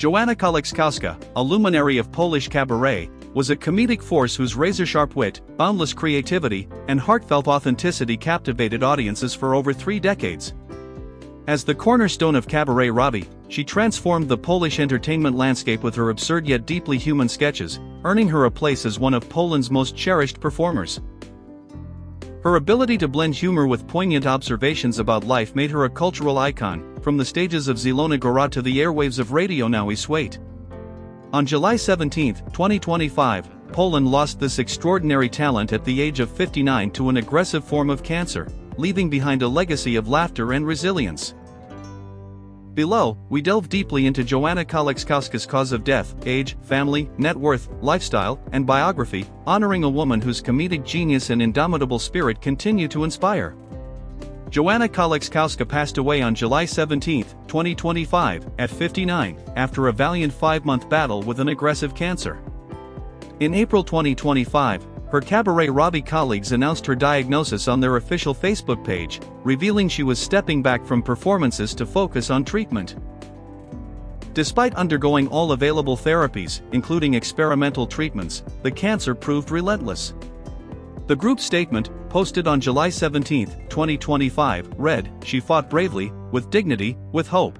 Joanna Kołaczkowska, a luminary of Polish cabaret, was a comedic force whose razor-sharp wit, boundless creativity, and heartfelt authenticity captivated audiences for over 3 decades. As the cornerstone of Kabaret Hrabi, she transformed the Polish entertainment landscape with her absurd yet deeply human sketches, earning her a place as one of Poland's most cherished performers. Her ability to blend humor with poignant observations about life made her a cultural icon, from the stages of Zielona Góra to the airwaves of Radio Now i Świat. On July 17, 2025, Poland lost this extraordinary talent at the age of 59 to an aggressive form of cancer, leaving behind a legacy of laughter and resilience. Below, we delve deeply into Joanna Kołaczkowska's cause of death, age, family, net worth, lifestyle, and biography, honoring a woman whose comedic genius and indomitable spirit continue to inspire. Joanna Kołaczkowska passed away on July 17, 2025, at 59, after a valiant 5-month battle with an aggressive cancer. In April 2025, her Kabaret Hrabi colleagues announced her diagnosis on their official Facebook page, revealing she was stepping back from performances to focus on treatment. Despite undergoing all available therapies, including experimental treatments, the cancer proved relentless. The group's statement, posted on July 17, 2025, read, "She fought bravely, with dignity, with hope.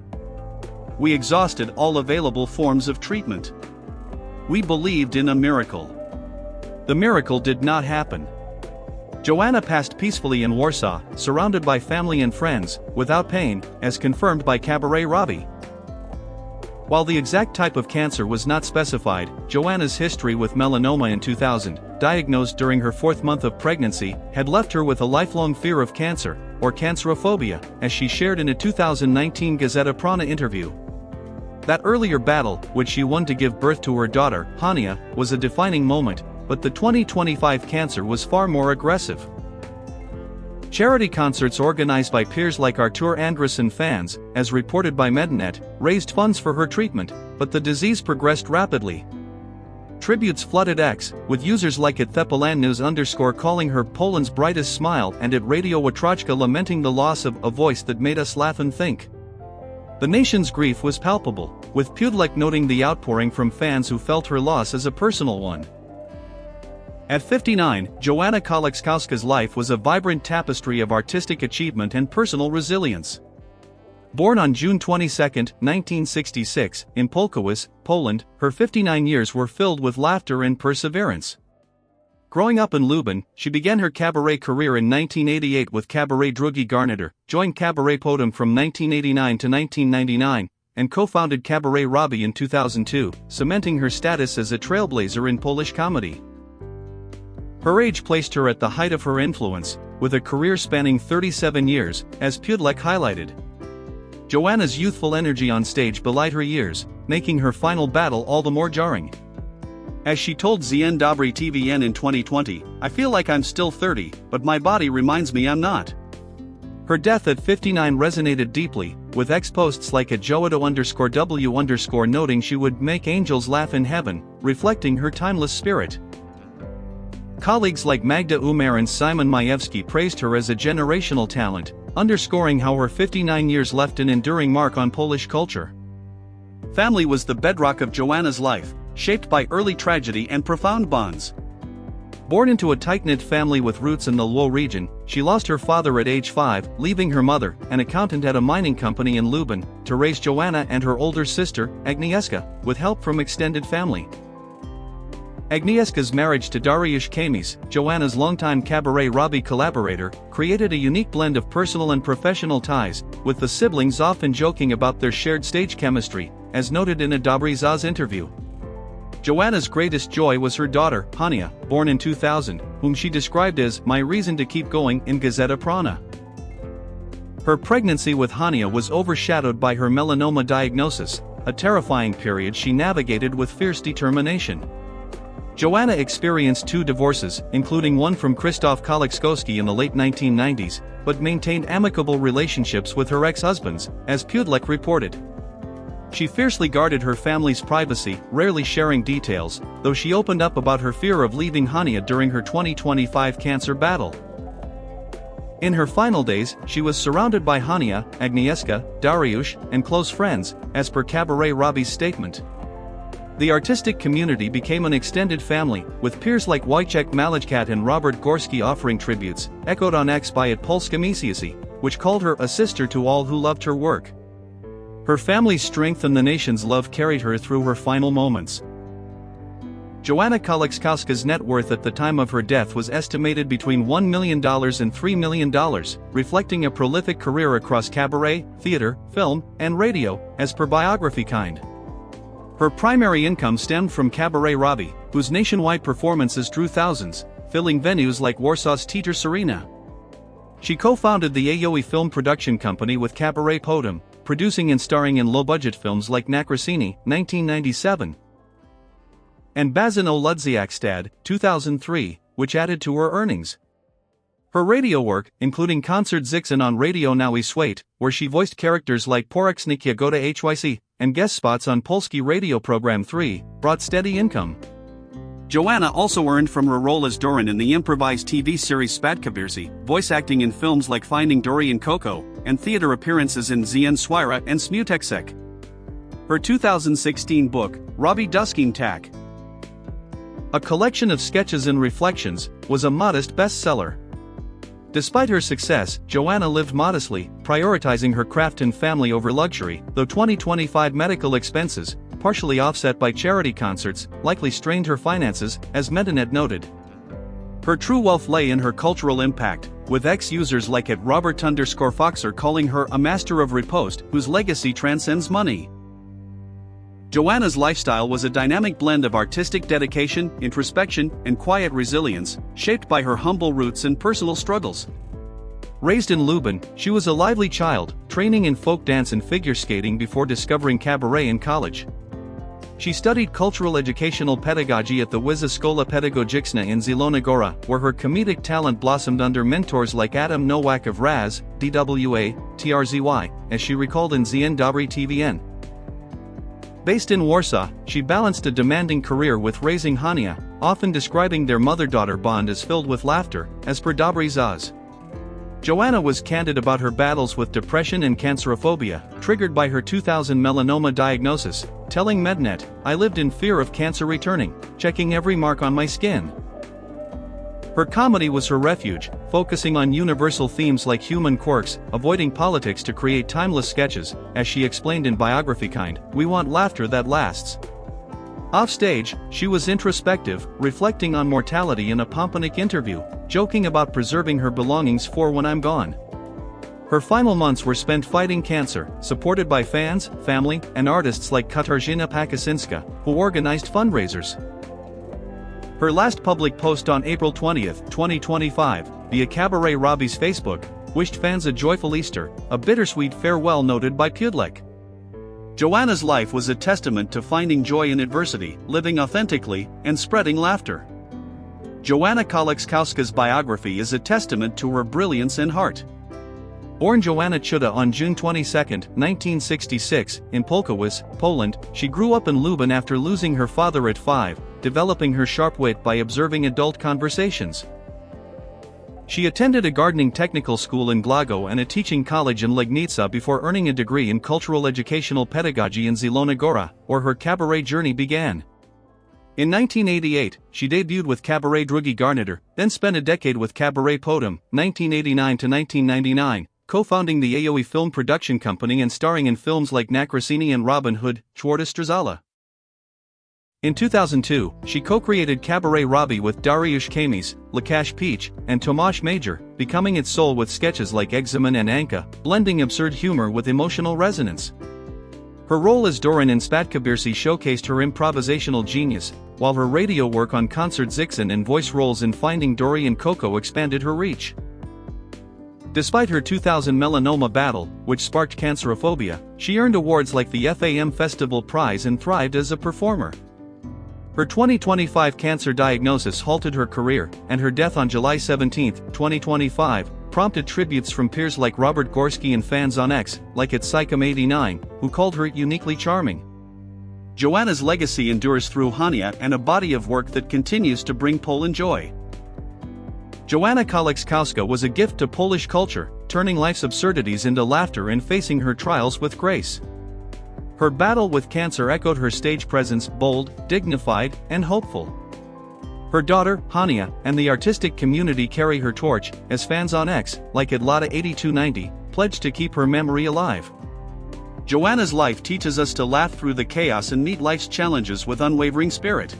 We exhausted all available forms of treatment. We believed in a miracle. The miracle did not happen." Joanna passed peacefully in Warsaw, surrounded by family and friends, without pain, as confirmed by Kabaret Hrabi. While the exact type of cancer was not specified, Joanna's history with melanoma in 2000, diagnosed during her 4th month of pregnancy, had left her with a lifelong fear of cancer, or cancerophobia, as she shared in a 2019 Gazeta Prawna interview. That earlier battle, which she won to give birth to her daughter, Hania, was a defining moment, but the 2025 cancer was far more aggressive. Charity concerts organized by peers like Artur Andrus and fans, as reported by Medinet, raised funds for her treatment, but the disease progressed rapidly. Tributes flooded X, with users like @Thepolannews_ calling her Poland's brightest smile and at Radio Watrachka lamenting the loss of a voice that made us laugh and think. The nation's grief was palpable, with Pudlek noting the outpouring from fans who felt her loss as a personal one. At 59, Joanna Kołaczkowska's life was a vibrant tapestry of artistic achievement and personal resilience. Born on June 22, 1966, in Polkowice, Poland, her 59 years were filled with laughter and perseverance. Growing up in Lublin, she began her cabaret career in 1988 with Kabaret Drugi Garnitur, joined Kabaret Potem from 1989 to 1999, and co-founded Kabaret Hrabi in 2002, cementing her status as a trailblazer in Polish comedy. Her age placed her at the height of her influence, with a career spanning 37 years, as Pudlek highlighted. Joanna's youthful energy on stage belied her years, making her final battle all the more jarring. As she told Dzień Dobry TVN in 2020, "I feel like I'm still 30, but my body reminds me I'm not." Her death at 59 resonated deeply, with ex-posts like @Joado_W_ noting she would make angels laugh in heaven, reflecting her timeless spirit. Colleagues like Magda Umar and Simon Majewski praised her as a generational talent, underscoring how her 59 years left an enduring mark on Polish culture. Family was the bedrock of Joanna's life, shaped by early tragedy and profound bonds. Born into a tight-knit family with roots in the Lwow region, she lost her father at age 5, leaving her mother, an accountant at a mining company in Lublin, to raise Joanna and her older sister, Agnieszka, with help from extended family. Agnieszka's marriage to Dariusz Kamis, Joanna's longtime Kabaret Hrabi collaborator, created a unique blend of personal and professional ties, with the siblings often joking about their shared stage chemistry, as noted in a Dobry Zaz interview. Joanna's greatest joy was her daughter, Hania, born in 2000, whom she described as "my reason to keep going" in Gazeta Prawna. Her pregnancy with Hania was overshadowed by her melanoma diagnosis, a terrifying period she navigated with fierce determination. Joanna experienced 2 divorces, including one from Krzysztof Kołaczkowski in the late 1990s, but maintained amicable relationships with her ex-husbands, as Pudlek reported. She fiercely guarded her family's privacy, rarely sharing details, though she opened up about her fear of leaving Hania during her 2025 cancer battle. In her final days, she was surrounded by Hania, Agnieszka, Dariusz, and close friends, as per Kabaret Hrabi's statement. The artistic community became an extended family, with peers like Wojciech Maleczkat and Robert Gorski offering tributes, echoed on X by Polska Misiasi, which called her a sister to all who loved her work. Her family's strength and the nation's love carried her through her final moments. Joanna Kołaczkowska's net worth at the time of her death was estimated between $1 million and $3 million, reflecting a prolific career across cabaret, theater, film, and radio, as per Biography kind. Her primary income stemmed from Kabaret Hrabi, whose nationwide performances drew thousands, filling venues like Warsaw's Teaterz Arena. She co-founded the AOE film production company with Kabaret Potem, producing and starring in low-budget films like Nakręceni, 1997, and Bazin o Ludziach, 2003, which added to her earnings. Her radio work, including Concert Zixon on Radio Now I Świat, where she voiced characters like Porucznik Jagoda Hyc, and guest spots on Polski Radio Program 3, brought steady income. Joanna also earned from her role as Dorin in the improvised TV series Spadkobiercy, voice acting in films like Finding Dory and Coco, and theater appearances in Zien Swira and Smuteksek. Her 2016 book, Hrabi Duskin Tak, a collection of sketches and reflections, was a modest bestseller. Despite her success, Joanna lived modestly, prioritizing her craft and family over luxury, though 2025 medical expenses, partially offset by charity concerts, likely strained her finances, as Medinet noted. Her true wealth lay in her cultural impact, with ex-users like @Robert_Foxer calling her a master of riposte whose legacy transcends money. Joanna's lifestyle was a dynamic blend of artistic dedication, introspection, and quiet resilience, shaped by her humble roots and personal struggles. Raised in Lublin, she was a lively child, training in folk dance and figure skating before discovering cabaret in college. She studied cultural educational pedagogy at the Wyższa Szkoła Pedagogiczna in Zielona Góra, where her comedic talent blossomed under mentors like Adam Nowak of Raz, DWA, TRZY, as she recalled in Dzień Dobry TVN. Based in Warsaw, she balanced a demanding career with raising Hania, often describing their mother-daughter bond as filled with laughter, as per Dobry Zaz. Joanna was candid about her battles with depression and cancerophobia, triggered by her 2000 melanoma diagnosis, telling Medinet, "I lived in fear of cancer returning, checking every mark on my skin." Her comedy was her refuge, focusing on universal themes like human quirks, avoiding politics to create timeless sketches, as she explained in Biography kind, "We want laughter that lasts." Offstage, she was introspective, reflecting on mortality in a Pomponik interview, joking about preserving her belongings for when I'm gone. Her final months were spent fighting cancer, supported by fans, family, and artists like Katarzyna Pakusinska, who organized fundraisers. Her last public post on April 20, 2025, via Kabaret Hrabi's Facebook, wished fans a joyful Easter, a bittersweet farewell noted by Pudlek. Joanna's life was a testament to finding joy in adversity, living authentically, and spreading laughter. Joanna Kołaczkowska's biography is a testament to her brilliance and heart. Born Joanna Chuda on June 22, 1966, in Polkowice, Poland, she grew up in Lublin after losing her father at 5, developing her sharp wit by observing adult conversations. She attended a gardening technical school in Glasgow and a teaching college in Legnica before earning a degree in cultural educational pedagogy in Zielona Góra, where her cabaret journey began. In 1988, she debuted with Kabaret Drugi Garnitur, then spent a decade with Kabaret Potem, 1989 to 1999, co-founding the AOE film production company and starring in films like Nakręceni and Robin Hood, Czwarta Strzelba. In 2002, she co-created Kabaret Hrabi with Dariusz Kamis, Łukasz Peach, and Tomasz Major, becoming its soul with sketches like Egzamin and Anka, blending absurd humor with emotional resonance. Her role as Dorin in Spadkobiercy showcased her improvisational genius, while her radio work on Concert Zixon and voice roles in Finding Dory and Coco expanded her reach. Despite her 2000 melanoma battle, which sparked cancerophobia, she earned awards like the FAM Festival Prize and thrived as a performer. Her 2025 cancer diagnosis halted her career, and her death on July 17, 2025, prompted tributes from peers like Robert Gorski and fans on X, like @Psychom89, who called her uniquely charming. Joanna's legacy endures through Hania and a body of work that continues to bring Poland joy. Joanna Kołaczkowska was a gift to Polish culture, turning life's absurdities into laughter and facing her trials with grace. Her battle with cancer echoed her stage presence, bold, dignified, and hopeful. Her daughter, Hania, and the artistic community carry her torch, as fans on X, like @Lotta8290, pledge to keep her memory alive. Joanna's life teaches us to laugh through the chaos and meet life's challenges with unwavering spirit.